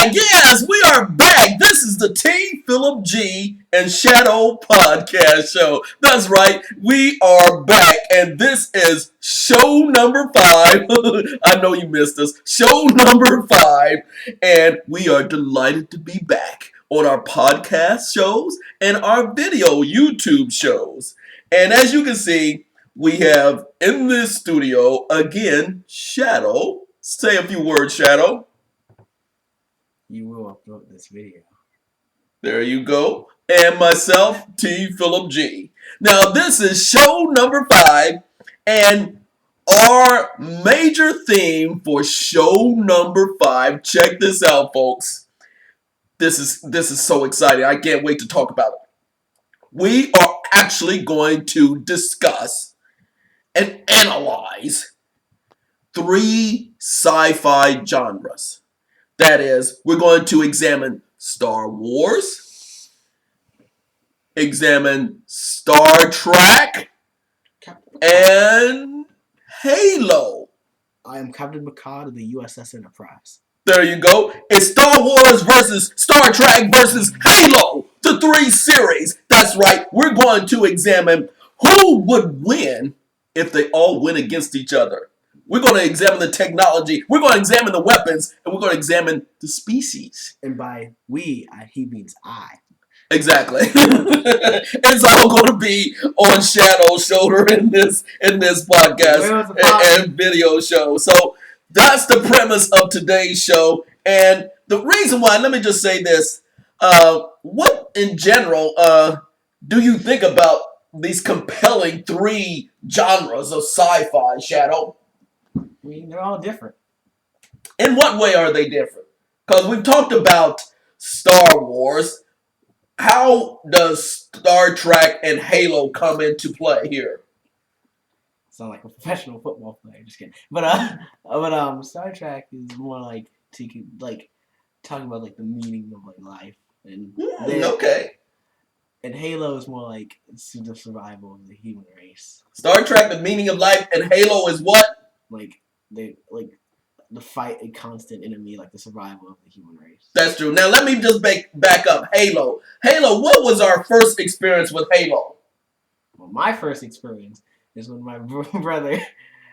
back. Yes, we are back. This is the T. Phillip G. and Shadow podcast show. That's right. We are back, and this is show number 5. I know you missed us. Show number 5, and we are delighted to be back on our podcast shows and our video YouTube shows. And as you can see, we have in this studio again Shadow. Say a few words, Shadow. You will upload this video. There you go. And myself, T. Phillip G. Now, this is show number 5, and our major theme for show number 5. Check this out, folks. This is so exciting. I can't wait to talk about it. We are actually going to discuss and analyze 3 sci-fi genres. That is, we're going to examine Star Wars, examine Star Trek, and Halo. I am Captain Picard of the USS Enterprise. There you go. It's Star Wars versus Star Trek versus Halo, the 3 series. That's right. We're going to examine who would win if they all went against each other. We're going to examine the technology. We're going to examine the weapons. And we're going to examine the species. And by we, he means I. Exactly. It's all going to be on Shadow's shoulder in this podcast and video show. So that's the premise of today's show. And the reason why, let me just say this. What in general do you think about these compelling 3 genres of sci-fi, Shadow? I mean, they're all different. In what way are they different? Because we've talked about Star Wars. How does Star Trek and Halo come into play here? Sound like a professional football player. Just kidding. But Star Trek is more like talking about like the meaning of like life and okay. And Halo is more like it's the survival of the human race. Star Trek, the meaning of life, and Halo is what? Like they the fight a constant enemy, like the survival of the human race. That's true. Now let me just back up. Halo. What was our first experience with Halo? Well, my first experience is with my brother,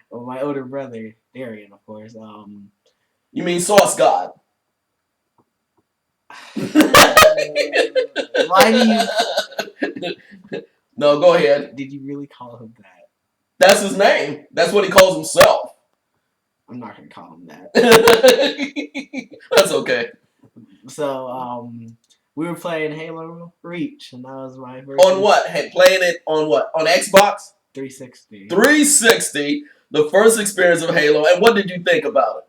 or my older brother, Darian, of course. You mean Sauce God? Why do you? No, go ahead. Did you really call him that? That's his name. That's what he calls himself. I'm not gonna call him that. That's okay. So, we were playing Halo Reach, and that was my first. On what? Playing it on what? On Xbox? 360. 360. The first experience of Halo. And what did you think about it?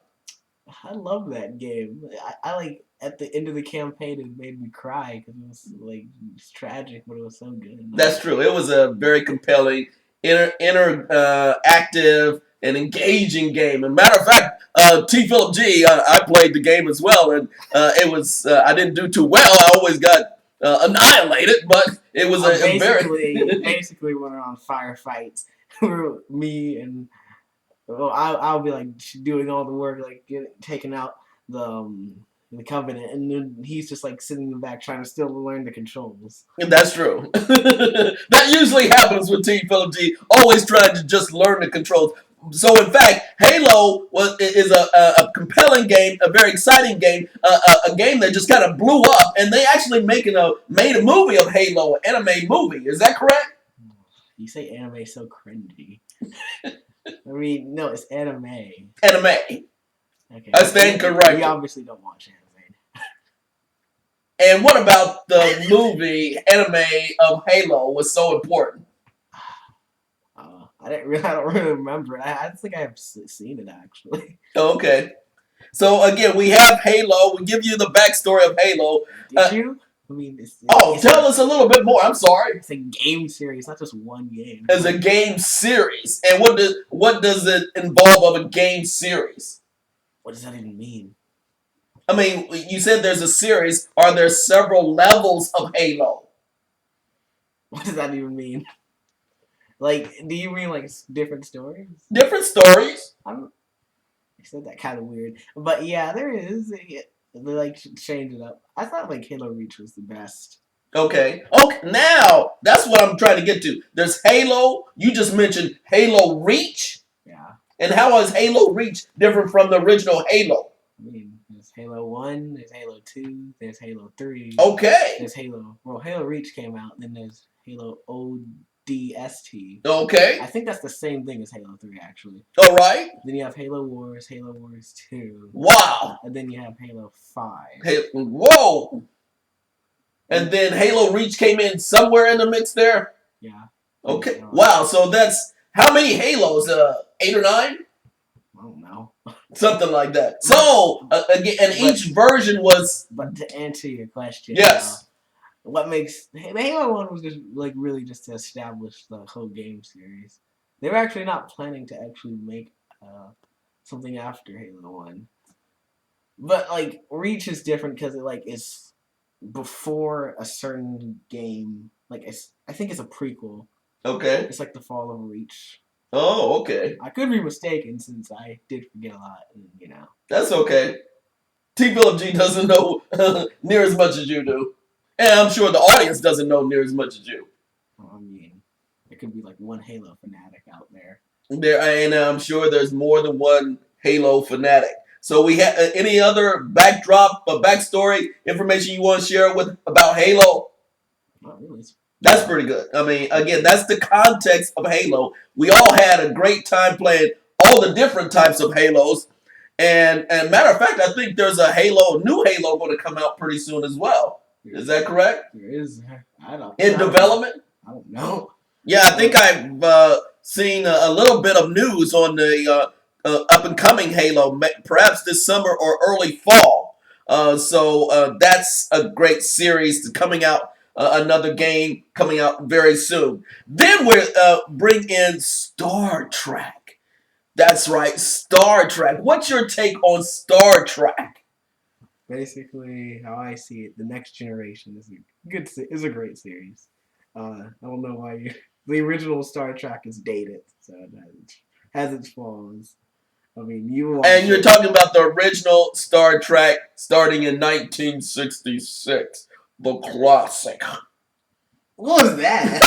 I love that game. I like at the end of the campaign, it made me cry because it was like it's tragic, but it was so good. That's true. It was a very compelling, interactive, and engaging game. And matter of fact, T. Phillip G. I played the game as well, and it was I didn't do too well. I always got annihilated, but it was basically when we're on firefights, me and I'll be like doing all the work, like taking out the Covenant, and then he's just like sitting in the back trying to still learn the controls. And that's true. That usually happens with T. Phillip G. Always trying to just learn the controls. So in fact, Halo is a compelling game, a very exciting game, a game that just kind of blew up, and they actually made a movie of Halo, an anime movie. Is that correct? You say anime so cringy. I mean, no, it's anime. Anime. Okay. I stand corrected. You obviously don't watch anime. And what about the movie anime of Halo was so important? I don't really remember it. I think I have seen it actually. Okay. So again, we have Halo. We give you the backstory of Halo. Did you? I mean, tell us a little bit more. I'm sorry. It's a game series, not just one game. It's a game series, and what does it involve of a game series? What does that even mean? I mean, you said there's a series. Are there several levels of Halo? What does that even mean? Like, do you mean like different stories? Different stories. I said that kind of weird, but yeah, there is. They like changed it up. I thought like Halo Reach was the best. Okay. Okay. Now that's what I'm trying to get to. There's Halo. You just mentioned Halo Reach. Yeah. And how is Halo Reach different from the original Halo? I mean, there's Halo 1, there's Halo 2, there's Halo 3. Okay. There's Halo. Well, Halo Reach came out, then there's Halo ODST. Okay. I think that's the same thing as Halo 3, actually. All right. Then you have Halo Wars 2. Wow. And then you have Halo 5. Hey, whoa. And then Halo Reach came in somewhere in the mix there? Yeah. Okay. Wow. So that's how many Halos? 8 or 9? I don't know. Something like that. So, again, and each version was... But to answer your question... Yes. What makes... Halo 1 was just, like, really just to establish the whole game series. They were actually not planning to actually make something after Halo 1. But, like, Reach is different because it, like, is before a certain game. Like, I think it's a prequel. Okay. It's like the Fall of Reach. Oh, okay. I could be mistaken since I did forget a lot, you know. That's okay. T. Phillip G doesn't know near as much as you do. And I'm sure the audience doesn't know near as much as you. I mean, there could be like one Halo fanatic out there. And I'm sure there's more than one Halo fanatic. So we have any other backdrop, backstory information you want to share with about Halo? Not really. That's pretty good. I mean, again, that's the context of Halo. We all had a great time playing all the different types of Halos. And matter of fact, I think there's a new Halo going to come out pretty soon as well. Is that correct? There is. In development? I don't know. Yeah, I think I've seen a little bit of news on the up and coming Halo, perhaps this summer or early fall. So that's a great series coming out. Another game coming out very soon. Then we bring in Star Trek. That's right, Star Trek. What's your take on Star Trek? Basically, how I see it, the Next Generation is a great series. I don't know why the original Star Trek is dated, so it has its flaws. I mean, you're talking about the original Star Trek starting in 1966. The classic. What was that?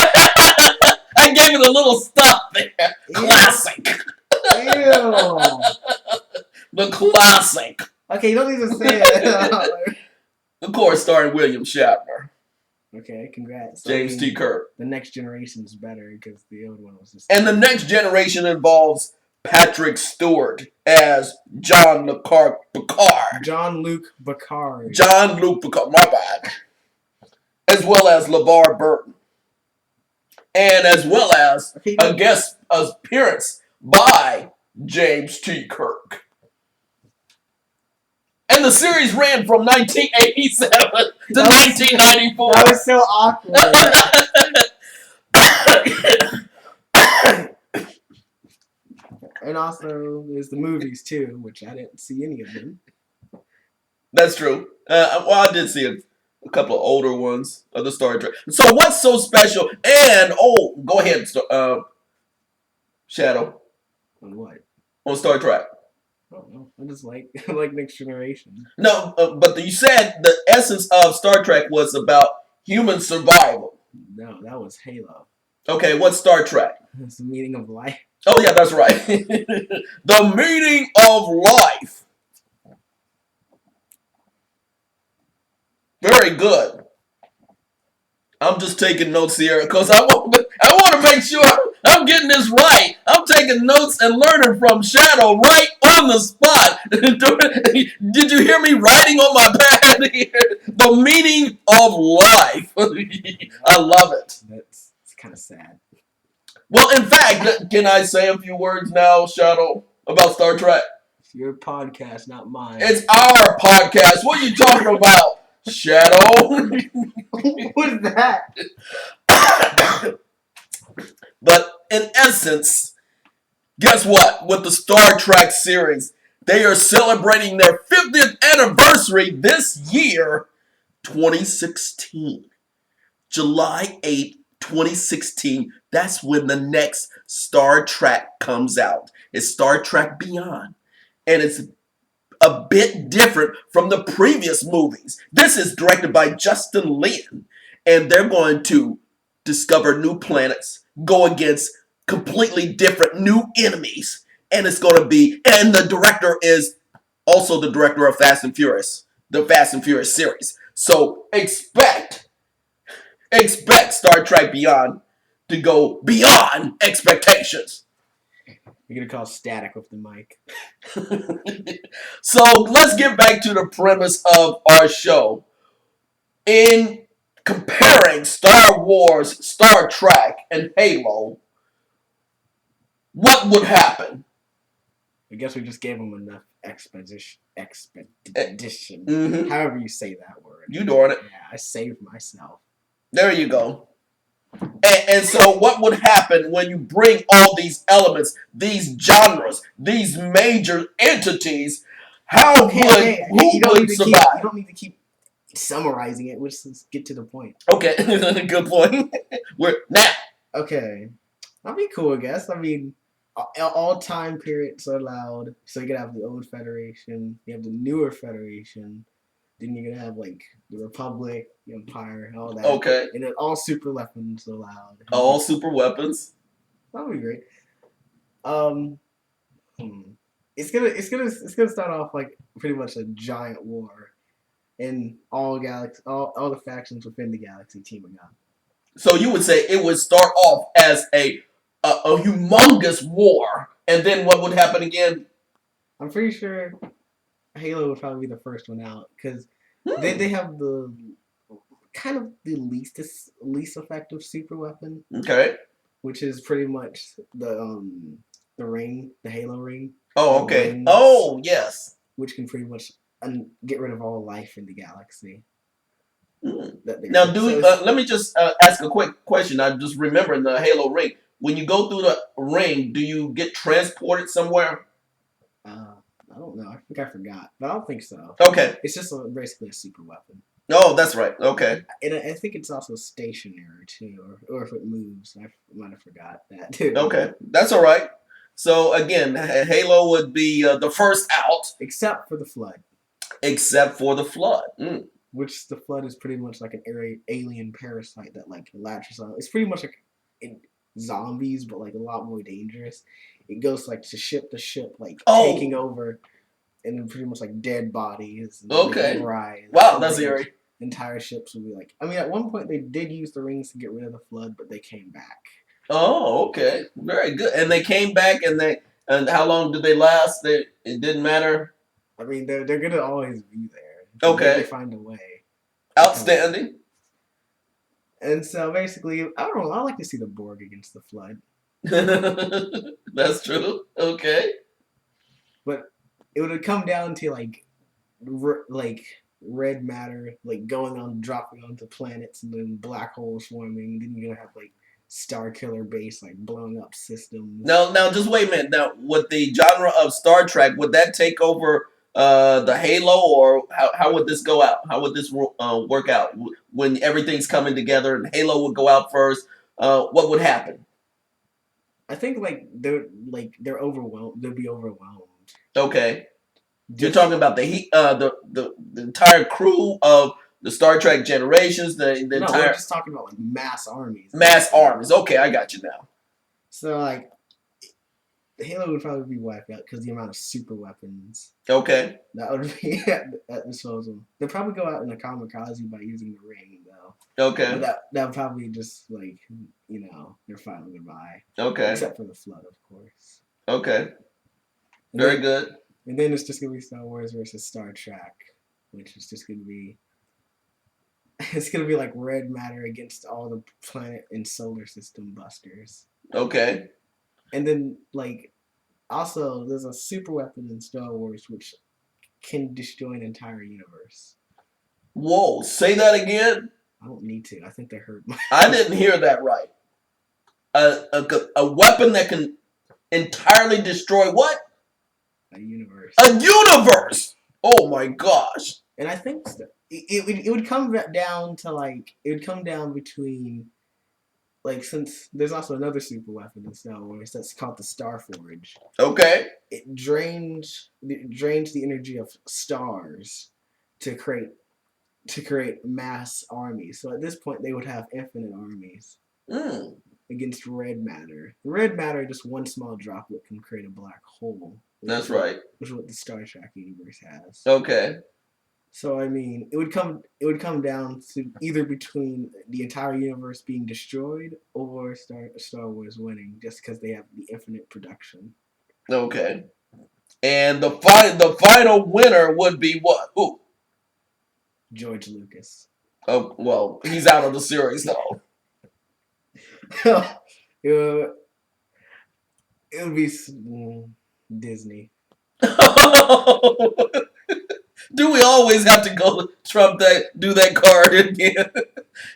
I gave it a little stop there. Classic. Ew. The classic. Okay, you don't need to say it. Of course, starring William Shatner. Okay, congrats. James T. Kirk. The Next Generation is better because the old one was just... And the Next Generation involves Patrick Stewart as Jean-Luc Picard. Jean-Luc Picard. Jean-Luc Picard, my bad. As well as LeVar Burton. And as well as a guest appearance by James T. Kirk. And the series ran from 1987 to 1994. That was so awkward. And also, there's the movies too, which I didn't see any of them. That's true. Well, I did see a couple of older ones of the Star Trek. So what's so special? And, go ahead, Shadow. On what? On Star Trek. I don't know. I just like Next Generation. No, but you said the essence of Star Trek was about human survival. No, that was Halo. Okay, what's Star Trek? It's the meaning of life. Oh, yeah, that's right. The meaning of life. Very good. I'm just taking notes here because I want to make sure I'm getting this right. I'm taking notes and learning from Shadow right on the spot. Did you hear me writing on my pad here? The meaning of life. I love it. It's kind of sad. Well, in fact, can I say a few words now, Shadow, about Star Trek? It's your podcast, not mine. It's our podcast. What are you talking about, Shadow? What is that? But in essence, guess what? With the Star Trek series, they are celebrating their 50th anniversary this year, 2016. July 8th, 2016. That's when the next Star Trek comes out. It's Star Trek Beyond. And it's a bit different from the previous movies. This is directed by Justin Lin, and they're going to discover new planets, go against completely different new enemies, and it's going to be. And the director is also the director of Fast and Furious, the Fast and Furious series. So expect Star Trek Beyond to go beyond expectations. You're gonna call static with the mic. So let's get back to the premise of our show. In comparing Star Wars, Star Trek, and Halo, what would happen? I guess we just gave them enough expedition. Mm-hmm. However you say that word. You doing it. Yeah, I saved myself. There you go. And so what would happen when you bring all these elements, these genres, these major entities, who would survive? You don't need to keep summarizing it. Let's just get to the point. Okay, good point. We're now. Okay. That'd be cool, I guess. I mean, all time periods are allowed. So you could have the old Federation, you have the newer Federation, then you're gonna have like the Republic, the Empire, all that. Okay. And then all super weapons allowed. All super weapons. That would be great. It's gonna start off like pretty much a giant war, and all the factions within the galaxy teaming up. So you would say it would start off as a humongous war, and then what would happen again? I'm pretty sure Halo would probably be the first one out because they have the kind of the least effective super weapon. Okay. Which is pretty much the ring, the Halo ring. Oh, okay. Rings, oh, yes. Which can pretty much get rid of all life in the galaxy. Now, let me just ask a quick question. I just remember in the Halo ring, when you go through the ring, do you get transported somewhere? I don't know. I think I forgot, but I don't think so. Okay. It's just basically a super weapon. Oh, that's right. Okay. And I think it's also stationary too, or if it moves. I might have forgot that too. Okay, that's all right. So again, Halo would be the first out, except for the Flood. Except for the Flood. Which the Flood is pretty much like an alien parasite that like latches on. It's pretty much like zombies, but like a lot more dangerous. It goes like to ship to ship, like taking over, and then pretty much like dead bodies. And okay. Rise. Wow, that's eerie. Entire ships would be like. I mean, at one point they did use the rings to get rid of the Flood, but they came back. Oh, okay, very good. And they came back, and how long did they last? It didn't matter. I mean, they're gonna always be there. Okay, they find a way. Outstanding. And so basically, I don't know. I like to see the Borg against the Flood. That's true. Okay. But it would come down to like red matter, like dropping onto planets, and then black holes forming. Then you're gonna have like Star Killer base, like blowing up systems. Now, just wait a minute. Now, with the genre of Star Trek, would that take over the Halo, or how would this go out? How would this work out when everything's coming together and Halo would go out first? What would happen? I think they're overwhelmed. They'll be overwhelmed. Okay, you're talking about the entire crew of the Star Trek generations. The entire. We're just talking about like mass armies. Mass armies. Okay, I got you now. So like, Halo would probably be wiped out because the amount of super weapons. Okay. That would be at disposal. They'll probably go out in a kamikaze by using the ring, though. Okay. But that would probably just like they're final goodbye. Okay. Except for the Flood, of course. Okay. Very good. And then it's just gonna be Star Wars versus Star Trek, which is just gonna be. It's gonna be like red matter against all the planet and solar system busters. Okay. And then, like, also, there's a super weapon in Star Wars which can destroy an entire universe. Whoa, say that again? I don't need to. I think they heard my... I didn't hear that right. A weapon that can entirely destroy what? A universe. A universe! Oh my gosh. And I think it would come down to, like, it would come down between like since there's also another super weapon in Star Wars that's called the Star Forge. Okay. It drains the energy of stars to create mass armies. So at this point, they would have infinite armies Mm, against red matter. Red matter, just one small droplet can create a black hole, that's right. which is what the Star Trek universe has. Okay. So I mean, it would come down to either between the entire universe being destroyed or Star Wars winning, just because they have the infinite production. Okay. And the final winner would be what? Who? George Lucas. Oh, well, he's out of the series though. it, would, it would be Disney. Do we always have to go Trump that do that card again?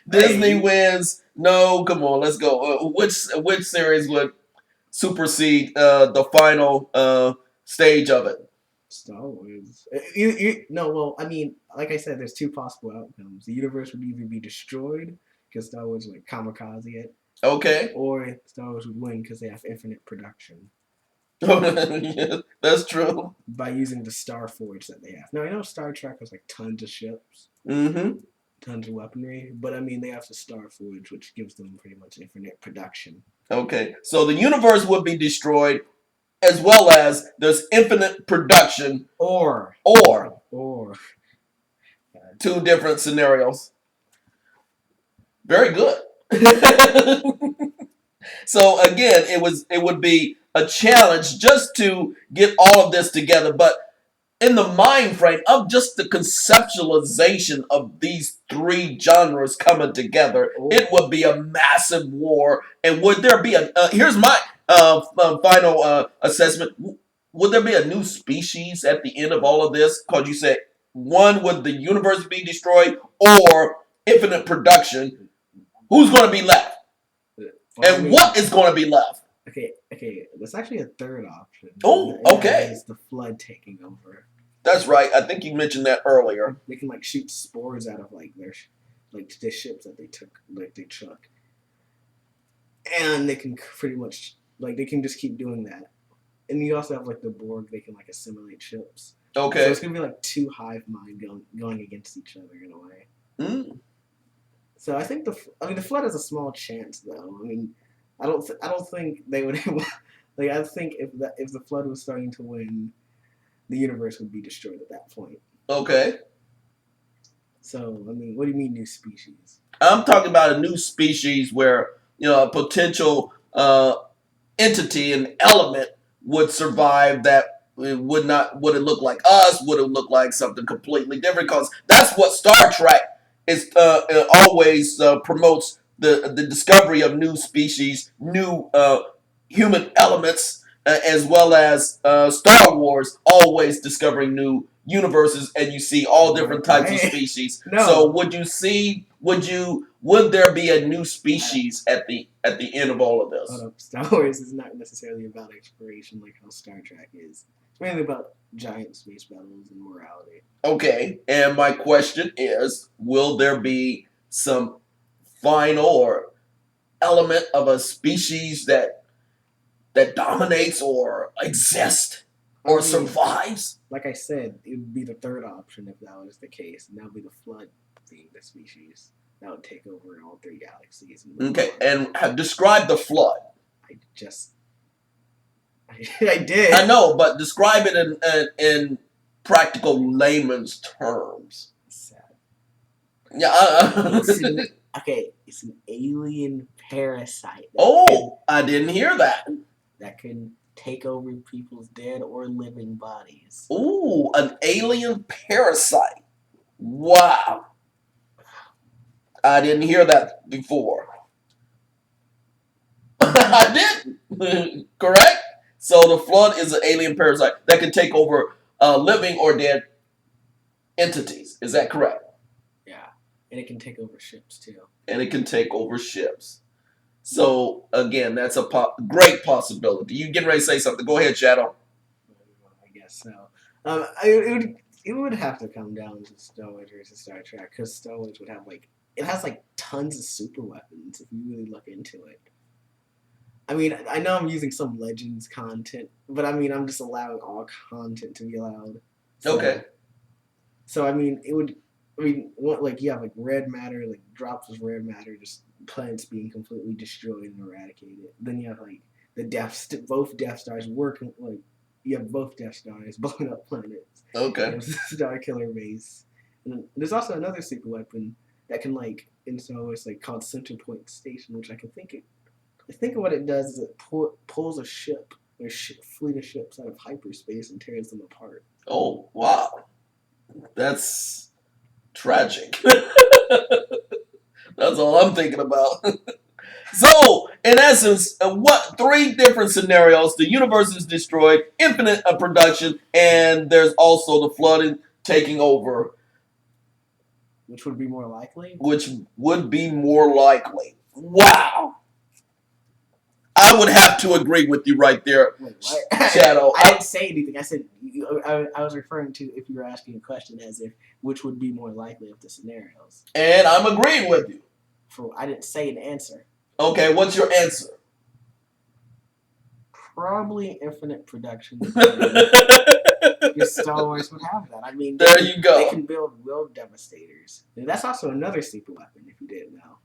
Disney Hey, wins. No, come on, let's go. Which series would supersede the final stage of it? Star Wars. No, well, I mean, like I said, there's two possible outcomes. The universe would either be destroyed because Star Wars would like kamikaze it, Okay. or Star Wars would win because they have infinite production Yeah, that's true. by using the Star Forge that they have. Now, I know Star Trek has like tons of ships, Mm-hmm. tons of weaponry, but I mean, they have the Star Forge, which gives them pretty much infinite production. Okay. So the universe would be destroyed as well as there's infinite production Or, or or, two different scenarios. Very good. So again, it would be a challenge just to get all of this together, but in the mind frame of just the conceptualization of these three genres coming together, it would be a massive war. And would there be a? Here's my final assessment. Would there be a new species at the end of all of this? Because you said one, would the universe be destroyed, or infinite production? Who's going to be left, well, I and mean, what is going to be left? okay. There's actually a third option. Oh, and that okay. is the flood taking over. That's right. I think you mentioned that earlier. They can like shoot spores out of like the ships that they took, and they can pretty much like they can just keep doing that. And you also have like the Borg; they can like assimilate ships. So Okay. it's gonna be like two hive mind going against each other in a way. Mm. So I think the flood has a small chance though. I mean, I don't think they would. Like I think if the flood was starting to win, the universe would be destroyed at that point. Okay. So I mean, what do you mean new species? I'm talking about a new species where a potential entity and element would survive that it would it look like us? Would it look like something completely different? Because that's what Star Trek is always promotes the discovery of new species, new human elements, as well as Star Wars always discovering new universes, and you see all different types of species. No. So would there be a new species at the end of all of this? Hold up, Star Wars is not necessarily about exploration like how Star Trek is. It's mainly about giant space battles and morality. Okay, and my question is, will there be some final or element of a species that dominates or exists or I mean, survives? like I said, it would be the third option if that was the case, and that would be the flood being the species that would take over all three galaxies. Okay, and describe the flood. I did. I know, but describe it in practical layman's terms. Sad. Yeah. It's an alien parasite. I didn't hear that. That can take over people's dead or living bodies. Ooh, an alien parasite. Wow. I didn't hear that before. I didn't. Correct? So the flood is an alien parasite that can take over living or dead entities. Is that correct? Yeah. And it can take over ships too. And it can take over ships. So again, that's a great possibility. You getting ready to say something? Go ahead, Shadow. I guess so. It would have to come down to Star Wars versus Star Trek because Star Wars would have like it has like tons of super weapons if you really look into it. I mean, I know I'm using some Legends content, but I mean, I'm just allowing all content to be allowed. So, Okay. So I mean, it would. I mean, what like you have like red matter, like drops of red matter, just planets being completely destroyed and eradicated. Then you have like both Death Stars working like you have both Death Stars blowing up planets. Okay. You have Star Killer base, and then there's also another super weapon that can like in Star Wars like called Center Point Station, which I think of what it does is it pulls a ship or fleet of ships out of hyperspace and tears them apart. Oh, wow. That's tragic. That's all I'm thinking about. So, in essence, what 3 different scenarios? The universe is destroyed, infinite production, and there's also the flooding taking over. Which would be more likely? Which would be more likely. Wow. I would have to agree with you right there, Wait, what? Shadow. I didn't say anything. I said I was referring to if you were asking a question as if which would be more likely of the scenarios. And I'm agreeing with you. I didn't say an answer. Okay, what's your answer? Probably infinite production. Because Star Wars would have that. I mean, there you go. They can build world devastators. And that's also another super weapon, if you didn't know.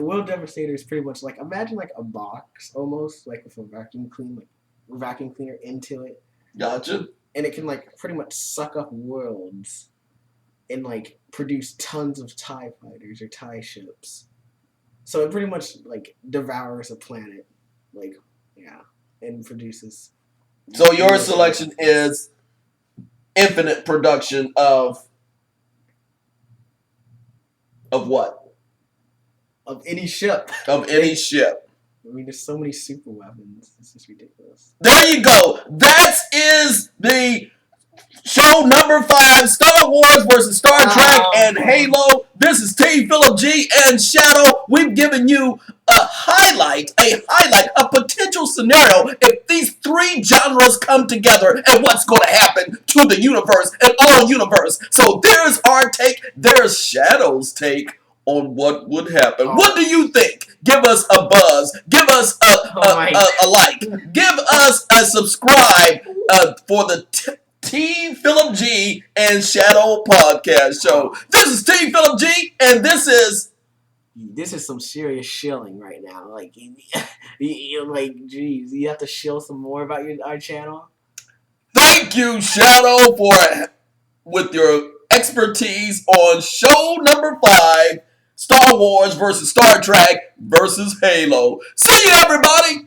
World Devastator is pretty much like imagine like a box almost like with a vacuum cleaner into it. Gotcha. And it can like pretty much suck up worlds and like produce tons of TIE fighters or TIE ships. So it pretty much like devours a planet, like and produces. So your selection is infinite production of what? Of any ship. Of any ship. I mean, there's so many super weapons. It's just ridiculous. There you go. That is the show number 5, Star Wars versus Star Trek and Halo. This is Team Phillip G and Shadow. We've given you a potential scenario if these 3 genres come together and what's going to happen to the universe and all universe. So there's our take. There's Shadow's take on what would happen. What do you think? Give us a buzz. Give us a like. Give us a subscribe for the Team Phillip G and Shadow podcast show. This is Team Phillip G, and this is some serious shilling right now. Like, like, geez, you have to shill some more about our channel. Thank you, Shadow, with your expertise on show number 5, Star Wars versus Star Trek versus Halo. See you, everybody.